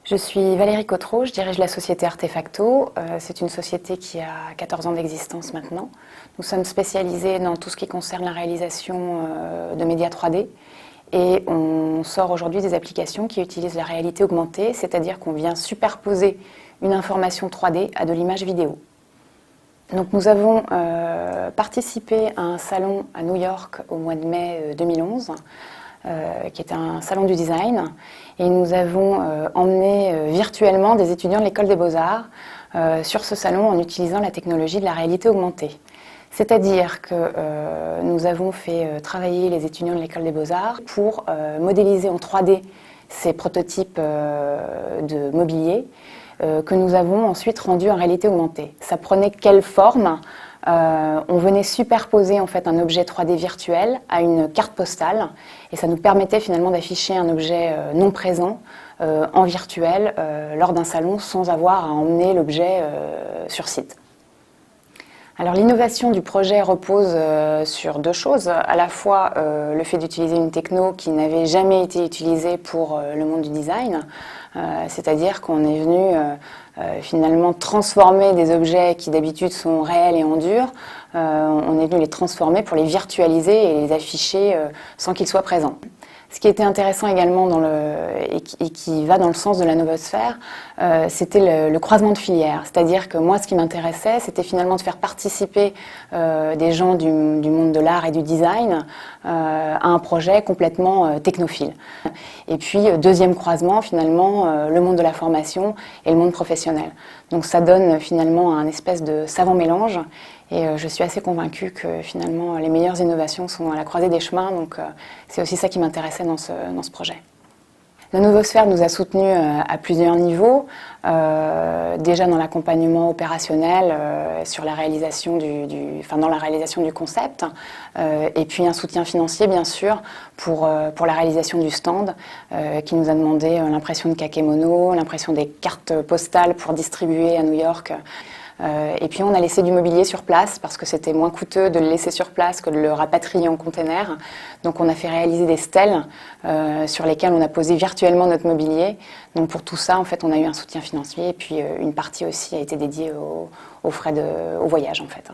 Je suis Valérie Cotreau, je dirige la société Artefacto. C'est une société qui a 14 ans d'existence maintenant. Nous sommes spécialisés dans tout ce qui concerne la réalisation de médias 3D. Et on sort aujourd'hui des applications qui utilisent la réalité augmentée, c'est-à-dire qu'on vient superposer une information 3D à de l'image vidéo. Donc nous avons participé à un salon à New York au mois de mai 2011, qui était un salon du design, et nous avons emmené virtuellement des étudiants de l'école des beaux-arts sur ce salon en utilisant la technologie de la réalité augmentée. C'est-à-dire que nous avons fait travailler les étudiants de l'école des beaux-arts pour modéliser en 3D ces prototypes de mobilier que nous avons ensuite rendus en réalité augmentée. Ça prenait quelle forme? On venait superposer en fait un objet 3D virtuel à une carte postale et ça nous permettait finalement d'afficher un objet non présent en virtuel lors d'un salon sans avoir à emmener l'objet sur site. Alors l'innovation du projet repose sur deux choses, à la fois le fait d'utiliser une techno qui n'avait jamais été utilisée pour le monde du design, c'est-à-dire qu'on est venu finalement transformer des objets qui d'habitude sont réels et en dur, on est venu les transformer pour les virtualiser et les afficher sans qu'ils soient présents. Ce qui était intéressant également et qui va dans le sens de la novosphère, c'était le croisement de filières. C'est-à-dire que moi, ce qui m'intéressait, c'était finalement de faire participer des gens du monde de l'art et du design à un projet complètement technophile. Et puis, deuxième croisement, finalement, le monde de la formation et le monde professionnel. Donc ça donne finalement un espèce de savant mélange. Et je suis assez convaincue que finalement les meilleures innovations sont à la croisée des chemins, donc c'est aussi ça qui m'intéressait dans ce projet. La novosphère nous a soutenus à plusieurs niveaux, déjà dans l'accompagnement opérationnel, sur la réalisation dans la réalisation du concept, et puis un soutien financier bien sûr pour la réalisation du stand, qui nous a demandé l'impression de kakémono, l'impression des cartes postales pour distribuer à New York. Et puis on a laissé du mobilier sur place parce que c'était moins coûteux de le laisser sur place que de le rapatrier en container. Donc on a fait réaliser des stèles sur lesquelles on a posé virtuellement notre mobilier. Donc pour tout ça, en fait, on a eu un soutien financier et puis une partie aussi a été dédiée aux frais au voyage en fait.